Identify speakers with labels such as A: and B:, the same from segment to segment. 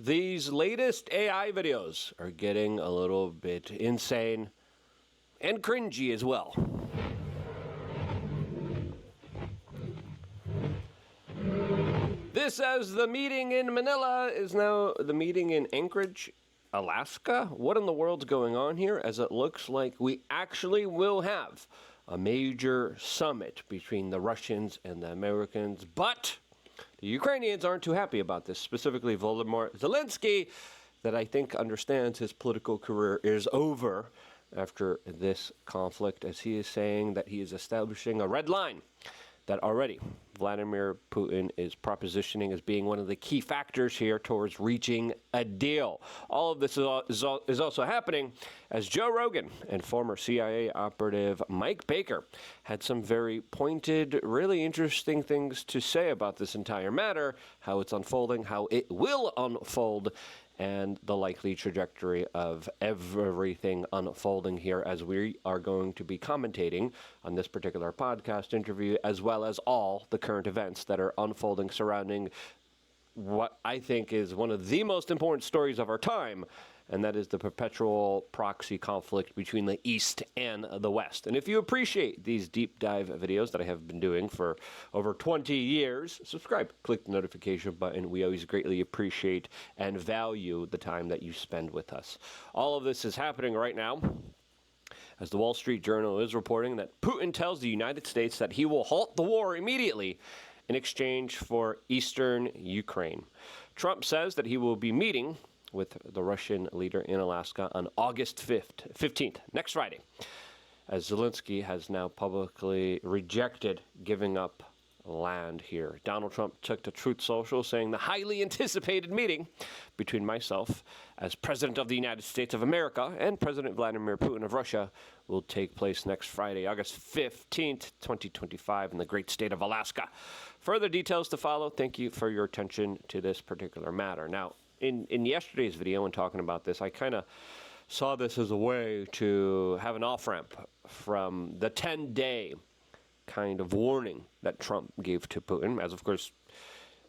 A: These latest AI videos are getting a little bit insane and cringy as well. This as the meeting in Manila is now the meeting in Anchorage, Alaska. What in the world's going on here? As it looks like we actually will have a major summit between the Russians and the Americans, but the Ukrainians aren't too happy about this, specifically Volodymyr Zelensky, that I think understands his political career is over after this conflict, as he is saying that he is establishing a red line that already Vladimir Putin is propositioning as being one of the key factors here towards reaching a deal. All of this is also happening as Joe Rogan and former CIA operative Mike Baker had some very pointed, really interesting things to say about this entire matter, how it's unfolding, how it will unfold, and the likely trajectory of everything unfolding here as we are going to be commentating on this particular podcast interview, as well as all the current events that are unfolding surrounding what I think is one of the most important stories of our time, and that is the perpetual proxy conflict between the East and the West. And if you appreciate these deep dive videos that I have been doing for over 20 years, subscribe, click the notification button. We always greatly appreciate and value the time that you spend with us. All of this is happening right now as the Wall Street Journal is reporting that Putin tells the United States that he will halt the war immediately in exchange for eastern Ukraine. Trump says that he will be meeting with the Russian leader in Alaska on August 15th, next Friday, as Zelensky has now publicly rejected giving up land here. Donald Trump took to Truth Social saying the highly anticipated meeting between myself as President of the United States of America and President Vladimir Putin of Russia will take place next Friday, August 15th, 2025 in the great state of Alaska. Further details to follow. Thank you for your attention to this particular matter. Now, in yesterday's video when talking about this, I kind of saw this as a way to have an off-ramp from the 10-day kind of warning that Trump gave to Putin, as of course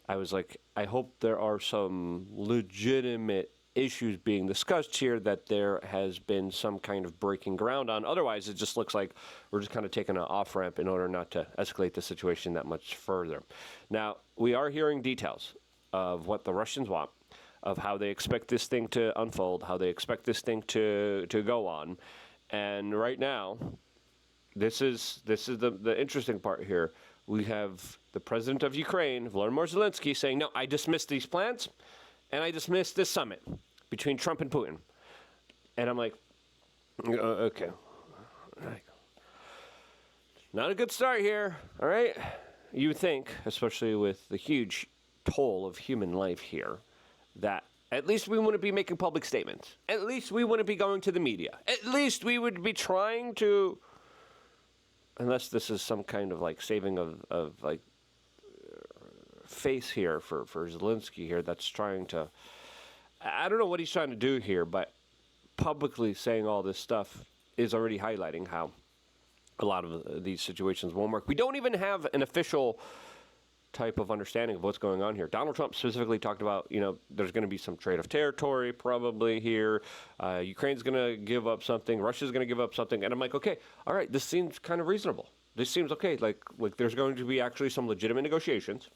A: I was like, I hope there are some legitimate issues being discussed here that there has been some kind of breaking ground on. Otherwise, it just looks like we're just kind of taking an off-ramp in order not to escalate the situation that much further. Now, we are hearing details of what the Russians want, of how they expect this thing to unfold, how they expect this thing to go on. And right now, this is the interesting part here. We have the president of Ukraine, Volodymyr Zelensky, saying, no, I dismiss these plans, and I dismiss this summit between Trump and Putin. And I'm like, okay. Not a good start here, all right? You would think, especially with the huge toll of human life here, that at least we wouldn't be making public statements. At least we wouldn't be going to the media. At least we would be trying to, unless this is some kind of like saving of like face here for Zelensky here that's trying to, I don't know what he's trying to do here, but publicly saying all this stuff is already highlighting how a lot of these situations won't work. We don't even have an official type of understanding of what's going on here. Donald Trump specifically talked about, there's going to be some trade of territory probably here. Ukraine's going to give up something. Russia's going to give up something. And I'm like, okay, all right, this seems kind of reasonable. This seems okay. Like there's going to be actually some legitimate negotiations.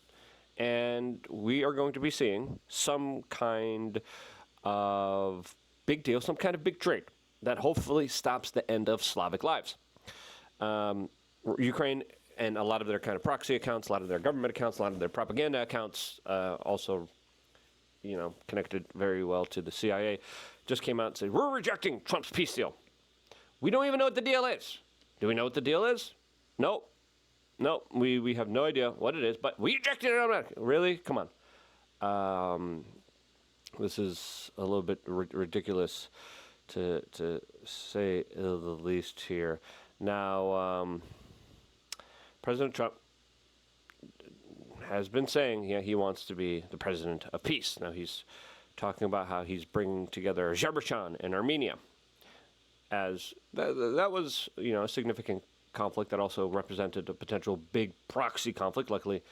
A: And we are going to be seeing some kind of big deal, some kind of big trade that hopefully stops the end of Slavic lives. Ukraine and a lot of their kind of proxy accounts, a lot of their government accounts, a lot of their propaganda accounts, also, connected very well to the CIA, just came out and said, we're rejecting Trump's peace deal. We don't even know what the deal is. Do we know what the deal is? No, we have no idea what it is, but we rejected it automatically. Really? Come on. This is a little bit ridiculous to say the least here. Now, President Trump has been saying he wants to be the president of peace. Now he's talking about how he's bringing together Azerbaijan and Armenia as that was a significant conflict that also represented a potential big proxy conflict. Luckily,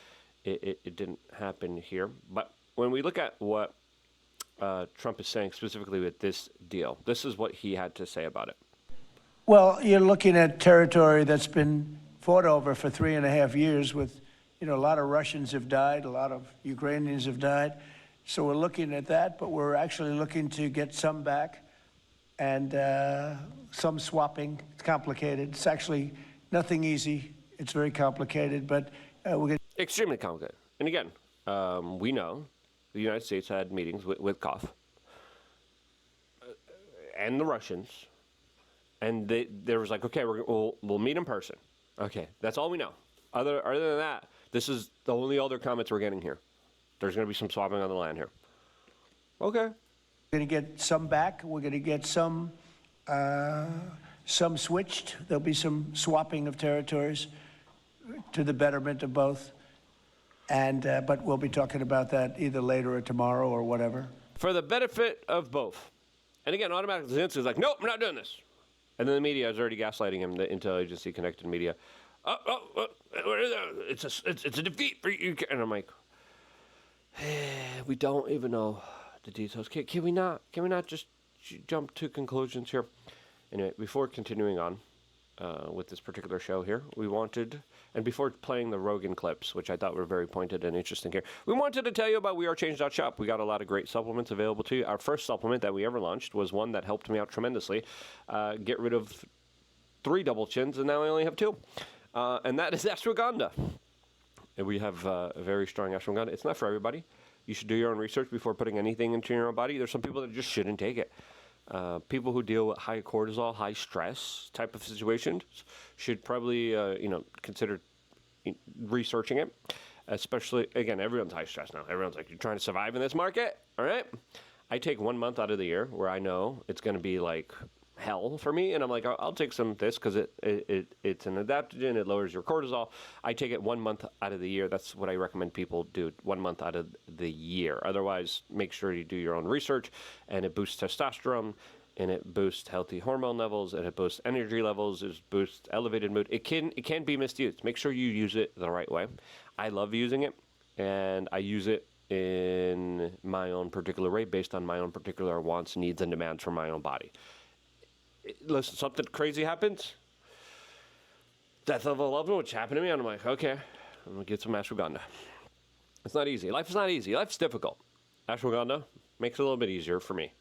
A: it didn't happen here. But when we look at what Trump is saying specifically with this deal. This is what he had to say about it.
B: Well, you're looking at territory that's been fought over for 3.5 years with, a lot of Russians have died, a lot of Ukrainians have died. So we're looking at that, but we're actually looking to get some back and some swapping. It's complicated. It's actually nothing easy. It's very complicated, but we're going to...
A: Extremely complicated. And again, we know the United States had meetings with Koff and the Russians, and there was like, okay, we'll meet in person. Okay, that's all we know. Other than that, this is the only other comments we're getting here. There's going to be some swapping on the land here. Okay.
B: We're going to get some back. We're going to get some switched. There'll be some swapping of territories to the betterment of both. And but we'll be talking about that either later or tomorrow or whatever.
A: For the benefit of both. And again, automatically Zelensky's like, nope, I'm not doing this. And then the media is already gaslighting him, the intel agency connected media. It's a defeat for you. And I'm like, we don't even know the details. Can we not just jump to conclusions here? Anyway, before continuing on with this particular show here, we wanted, and before playing the Rogan clips, which I thought were very pointed and interesting here, we wanted to tell you about wearechange.shop. We got a lot of great supplements available to you. Our first supplement that we ever launched was one that helped me out tremendously. Get rid of 3 double chins, and now I only have 2. And that is ashwagandha. And we have a very strong ashwagandha. It's not for everybody. You should do your own research before putting anything into your own body. There's some people that just shouldn't take it. People who deal with high cortisol, high stress type of situations should probably, consider researching it. Especially, again, everyone's high stress now. Everyone's like, you're trying to survive in this market, all right? I take 1 month out of the year where I know it's going to be like hell for me, and I'm like, I'll take some of this because it's an adaptogen. It lowers your cortisol. I take it 1 month out of the year. That's what I recommend people do, 1 month out of the year. Otherwise, make sure you do your own research, and it boosts testosterone, and it boosts healthy hormone levels, and it boosts energy levels, it boosts elevated mood. It can be misused. Make sure you use it the right way. I love using it, and I use it in my own particular way based on my own particular wants, needs, and demands for my own body. Listen, something crazy happens, death of a loved one, which happened to me, and I'm like, okay, I'm going to get some ashwagandha. It's not easy. Life is not easy. Life's difficult. Ashwagandha makes it a little bit easier for me.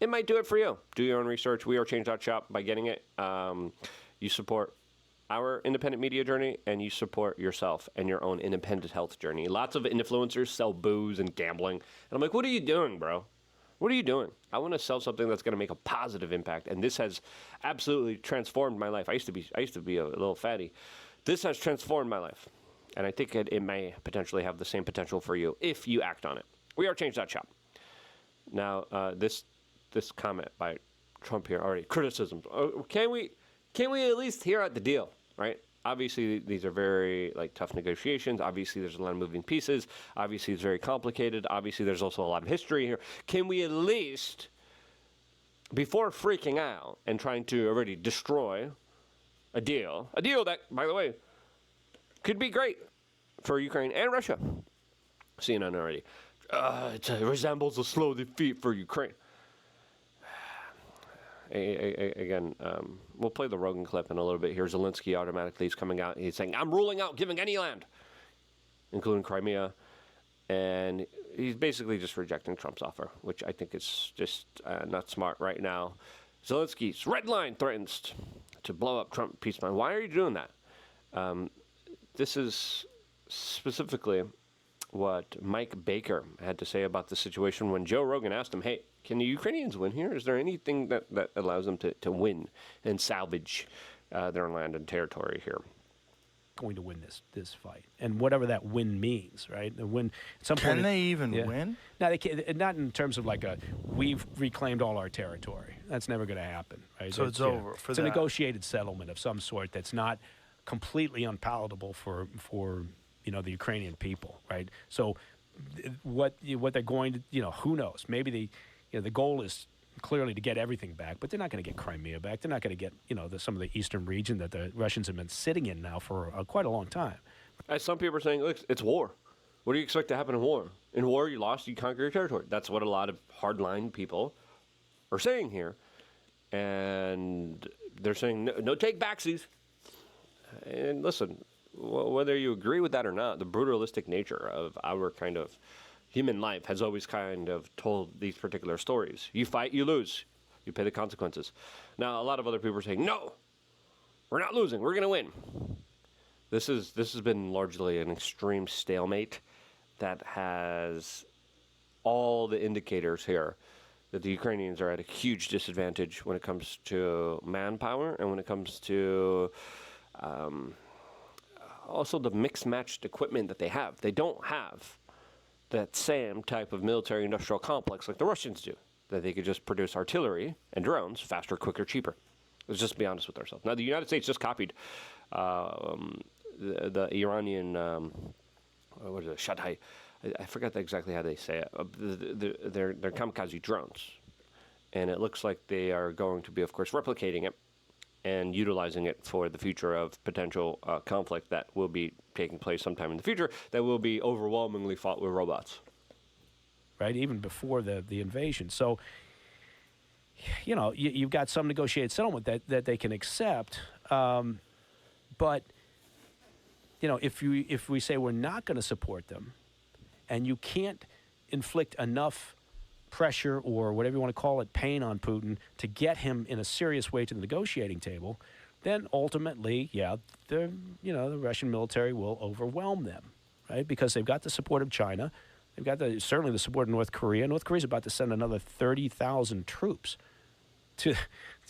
A: It might do it for you. Do your own research. wearechange.shop. By getting it, you support our independent media journey, and you support yourself and your own independent health journey. Lots of influencers sell booze and gambling, and I'm like, what are you doing, bro? What are you doing? I want to sell something that's going to make a positive impact, and this has absolutely transformed my life. I used to be a little fatty. This has transformed my life, and I think it may potentially have the same potential for you if you act on it. wearechange.shop. Now, this comment by Trump here already, criticisms. Can we at least hear out the deal, right? Obviously, these are very tough negotiations. Obviously, there's a lot of moving pieces. Obviously, it's very complicated. Obviously, there's also a lot of history here. Can we at least, before freaking out and trying to already destroy a deal that, by the way, could be great for Ukraine and Russia? CNN already. It resembles a slow defeat for Ukraine. Again, we'll play the Rogan clip in a little bit here. Zelensky automatically is coming out. He's saying, I'm ruling out giving any land, including Crimea. And he's basically just rejecting Trump's offer, which I think is just not smart right now. Zelensky's red line threatens to blow up Trump peace plan. Why are you doing that? This is specifically what Mike Baker had to say about the situation when Joe Rogan asked him, hey, can the Ukrainians win here? Is there anything that allows them to win and salvage their land and territory here?
C: Going to win this fight, and whatever that win means, right? The win. At some point,
D: can they even win?
C: No, they can't. Not in terms of we've reclaimed all our territory. That's never going to happen, right?
D: So it's over for that.
C: It's a negotiated settlement of some sort that's not completely unpalatable for the Ukrainian people, right? So what they're going to, who knows? Maybe the goal is clearly to get everything back, but they're not going to get Crimea back. They're not going to get, some of the eastern region that the Russians have been sitting in now for quite a long time.
A: As some people are saying, look, it's war. What do you expect to happen in war? In war, you lost, you conquer your territory. That's what a lot of hardline people are saying here. And they're saying, no take backsies. And listen, whether you agree with that or not, the brutalistic nature of our kind of human life has always kind of told these particular stories. You fight, you lose. You pay the consequences. Now, a lot of other people are saying, no, we're not losing. We're going to win. This has been largely an extreme stalemate that has all the indicators here that the Ukrainians are at a huge disadvantage when it comes to manpower and when it comes to also the mixed matched equipment that they have. They don't have that same type of military industrial complex like the Russians do, that they could just produce artillery and drones faster, quicker, cheaper. Let's just be honest with ourselves. Now, the United States just copied the Iranian, what is it, Shaddai? I forgot exactly how they say it. They're kamikaze drones. And it looks like they are going to be, of course, replicating it and utilizing it for the future of potential conflict that will be taking place sometime in the future that will be overwhelmingly fought with robots.
C: Right, even before the invasion. So, you know, you've got some negotiated settlement that they can accept. But, you know, if we say we're not going to support them, and you can't inflict enough pressure or whatever you want to call it, pain on Putin to get him in a serious way to the negotiating table, then ultimately, the Russian military will overwhelm them, right? Because they've got the support of China, they've got certainly the support of North Korea. North Korea's about to send another 30,000 troops to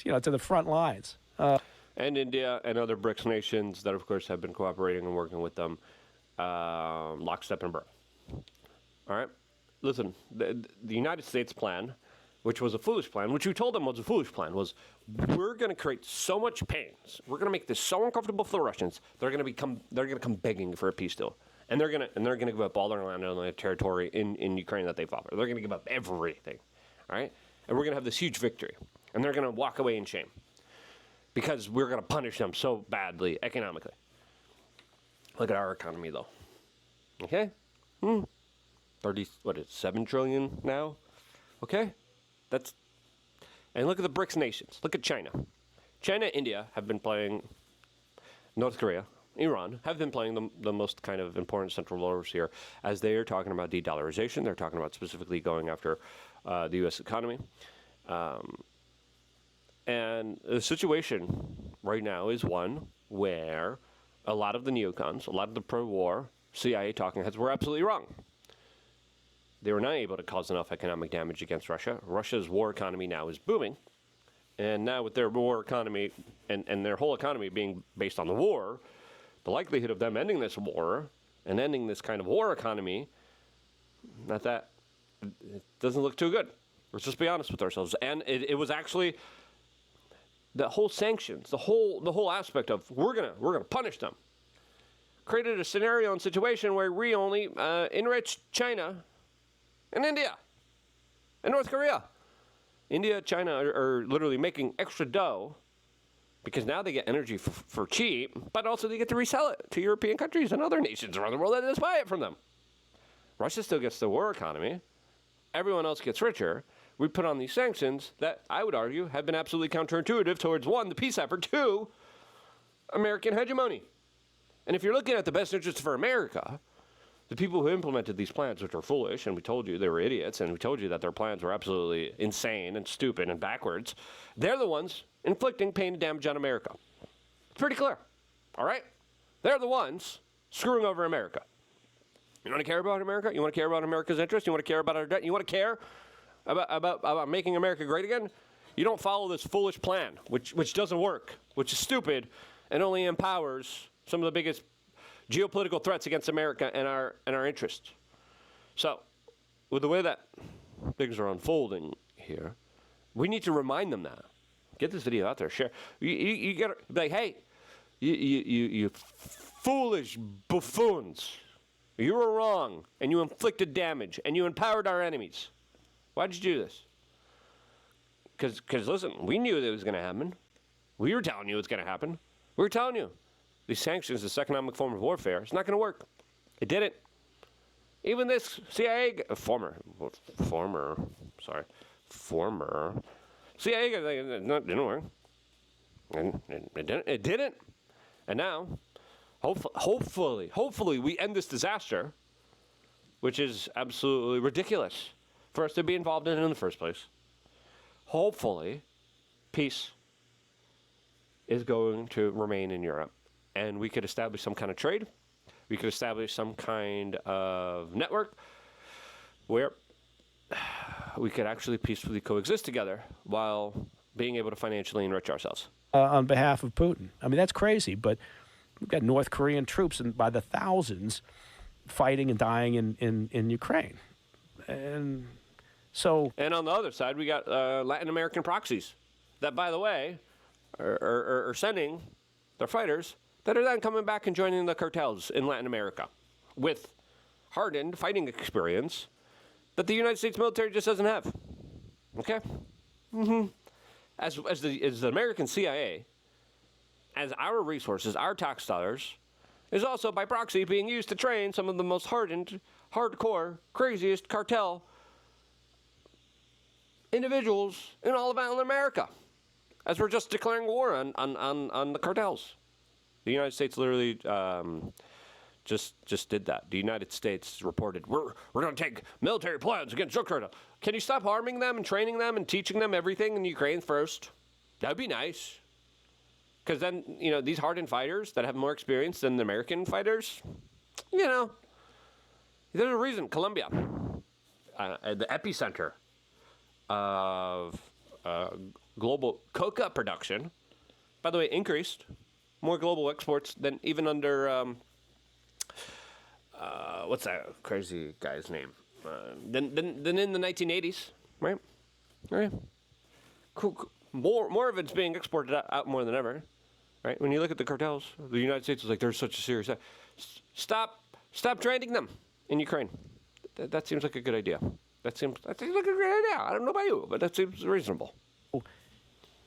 C: the front lines.
A: And India and other BRICS nations that, of course, have been cooperating and working with them, lockstep and barrel. All right? Listen, the United States plan, which was a foolish plan, which we told them was a foolish plan, was we're going to create so much pain. We're going to make this so uncomfortable for the Russians. They're going to come begging for a peace deal, and they're going to give up all their land and their territory in Ukraine that they've offered. They're going to give up everything, all right? And we're going to have this huge victory, and they're going to walk away in shame because we're going to punish them so badly economically. Look at our economy, though. Okay. 7 trillion now? Okay? And look at the BRICS nations. Look at China. China, India have been playing, North Korea, Iran have been playing the most kind of important central roles here as they are talking about de-dollarization. They're talking about specifically going after the U.S. economy. And the situation right now is one where a lot of the neocons, a lot of the pro-war CIA talking heads were absolutely wrong. They were not able to cause enough economic damage against Russia. Russia's war economy now is booming. And now with their war economy and their whole economy being based on the war, the likelihood of them ending this war and ending this kind of war economy, it doesn't look too good. Let's just be honest with ourselves. And it was actually the whole sanctions, the whole aspect of we're gonna punish them, created a scenario and situation where we only enrich China and India and North Korea. India, China are literally making extra dough because now they get energy for cheap, but also they get to resell it to European countries and other nations around the world that just buy it from them. Russia still gets the war economy. Everyone else gets richer. We put on these sanctions that I would argue have been absolutely counterintuitive towards, one, the peace effort, two, American hegemony. And if you're looking at the best interests for America, the people who implemented these plans, which are foolish, and we told you they were idiots, and we told you that their plans were absolutely insane and stupid and backwards, they're the ones inflicting pain and damage on America. It's pretty clear, all right? They're the ones screwing over America. You want to care about America? You want to care about America's interests? You want to care about our debt? You want to care about making America great again? You don't follow this foolish plan, which doesn't work, which is stupid, and only empowers some of the biggest geopolitical threats against America and our interests. So, with the way that things are unfolding here, we need to remind them that. Get this video out there, share. You got to be like, hey, you foolish buffoons, you were wrong, and you inflicted damage, and you empowered our enemies. Why'd you do this? Because listen, we knew it was going to happen. We were telling you it's going to happen. We were telling you. These sanctions, this economic form of warfare, it's not going to work. It didn't. Even this former CIA guy, didn't work. And it didn't. And now, hopefully we end this disaster, which is absolutely ridiculous for us to be involved in the first place. Hopefully, peace is going to remain in Europe, and we could establish some kind of trade. We could establish some kind of network where we could actually peacefully coexist together while being able to financially enrich ourselves.
C: On behalf of Putin. I mean, that's crazy, but we've got North Korean troops by the thousands fighting and dying in Ukraine. And so...
A: And on the other side, we got Latin American proxies that, by the way, are sending their fighters that are then coming back and joining the cartels in Latin America with hardened fighting experience that the United States military just doesn't have. Okay? As the American CIA, as our resources, our tax dollars, is also by proxy being used to train some of the most hardened, hardcore, craziest cartel individuals in all of Latin America. As we're just declaring war on the cartels. The United States literally just did that. The United States reported, we're going to take military plans against Ukraine. Can you stop harming them and training them and teaching them everything in Ukraine first? That'd be nice. Because then, these hardened fighters that have more experience than the American fighters, there's a reason Colombia, the epicenter of global coca production, by the way, increased more global exports than even under, what's that crazy guy's name? Than in the 1980s, right? Right. Cool. More of it's being exported out more than ever, right? When you look at the cartels, the United States is like, there's such a serious... Stop training them in Ukraine. That seems like a good idea. That seems like a great idea. I don't know about you, but that seems reasonable.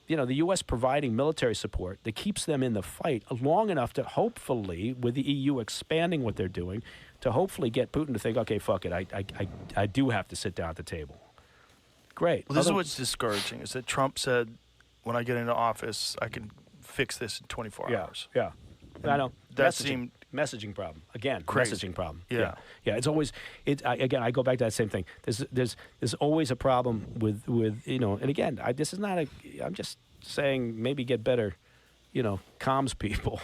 C: The U.S. providing military support that keeps them in the fight long enough to hopefully, with the EU expanding what they're doing, to hopefully get Putin to think, okay, fuck it, I do have to sit down at the table. Great.
D: Well, this is what's discouraging, is that Trump said, when I get into office, I can fix this in 24 hours.
C: Yeah. I know.
D: That seemed...
C: Messaging problem. Again,
D: crazy.
C: Messaging problem.
D: Yeah.
C: It's always, I go back to that same thing. There's always a problem with and again, I'm just saying maybe get better, comms people,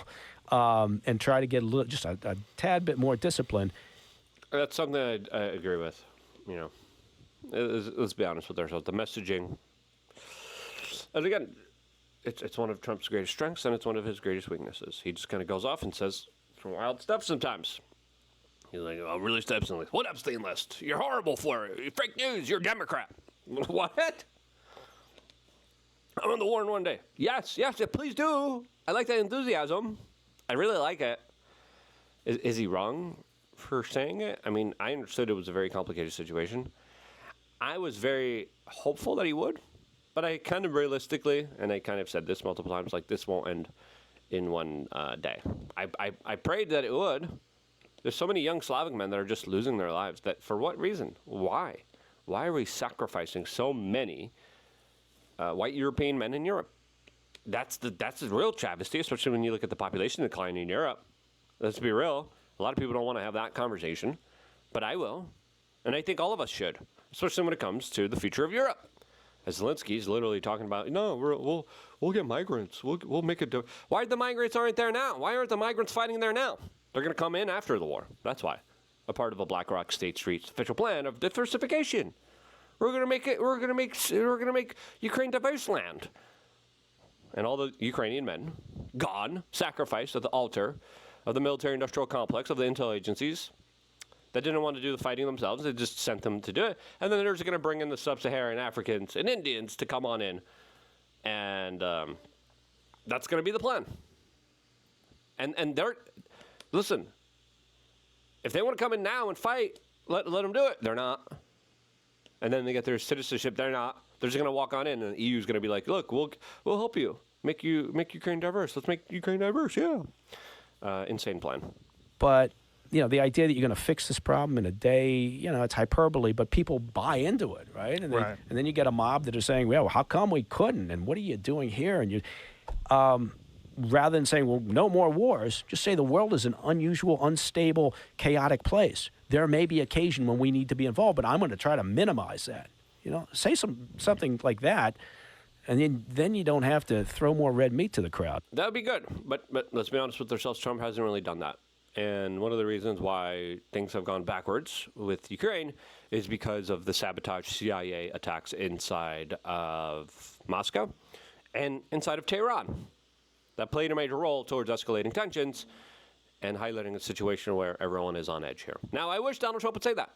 C: and try to get just a tad bit more discipline.
A: That's something I agree with, Let's be honest with ourselves. The messaging, and again, it's one of Trump's greatest strengths and it's one of his greatest weaknesses. He just kind of goes off and says some wild stuff sometimes. He's like, "Oh, really, Epstein list? What Epstein list? You're horrible for it. You're fake news. You're a Democrat." What? I'm on the war in one day. Yes, please do. I like that enthusiasm. I really like it. Is he wrong for saying it? I mean, I understood it was a very complicated situation. I was very hopeful that he would, but I kind of realistically, and I kind of said this multiple times, like, this won't end in one day. I prayed that it would. There's so many young Slavic men that are just losing their lives. That for what reason? Why? Why are we sacrificing so many white European men in Europe? That's the real travesty, especially when you look at the population decline in Europe. Let's be real. A lot of people don't want to have that conversation, but I will, and I think all of us should, especially when it comes to the future of Europe. As Zelensky's literally talking about, no, we'll get migrants. We'll make it. Why the migrants aren't there now? Why aren't the migrants fighting there now? They're going to come in after the war. That's why. A part of a BlackRock State Street's official plan of diversification. We're going to make Ukraine diverse land. And all the Ukrainian men gone, sacrificed at the altar of the military-industrial complex of the intel agencies that didn't want to do the fighting themselves. They just sent them to do it. And then they're just going to bring in the sub-Saharan Africans and Indians to come on in. And that's going to be the plan. And they're... Listen, if they want to come in now and fight, let them do it. They're not. And then they get their citizenship. They're not. They're just going to walk on in, and the EU is going to be like, look, we'll help you. Make Ukraine diverse. Let's make Ukraine diverse, yeah. Insane plan.
C: But the idea that you're going to fix this problem in a day, it's hyperbole, but people buy into it, right? And,
D: Right.
C: and then you get a mob that are saying, well, how come we couldn't? And what are you doing here? And you, rather than saying, well, no more wars, just say the world is an unusual, unstable, chaotic place. There may be occasion when we need to be involved, but I'm going to try to minimize that. Say something like that. And then you don't have to throw more red meat to the crowd.
A: That would be good. But let's be honest with ourselves, Trump hasn't really done that. And one of the reasons why things have gone backwards with Ukraine is because of the sabotage CIA attacks inside of Moscow and inside of Tehran. That played a major role towards escalating tensions and highlighting a situation where everyone is on edge here. Now, I wish Donald Trump would say that.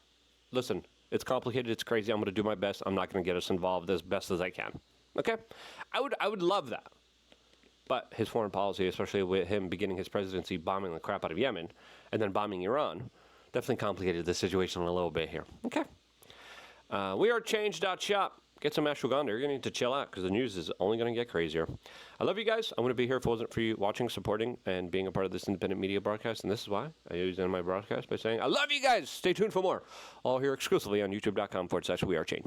A: Listen, it's complicated, it's crazy, I'm going to do my best, I'm not going to get us involved as best as I can. Okay? I would love that. But his foreign policy, especially with him beginning his presidency bombing the crap out of Yemen and then bombing Iran, definitely complicated the situation a little bit here. Okay. We are change.shop. Get some ashwagandha. You're going to need to chill out because the news is only going to get crazier. I love you guys. I wouldn't be here if it wasn't for you watching, supporting, and being a part of this independent media broadcast. And this is why I always end my broadcast by saying, I love you guys. Stay tuned for more. All here exclusively on youtube.com/wearechange.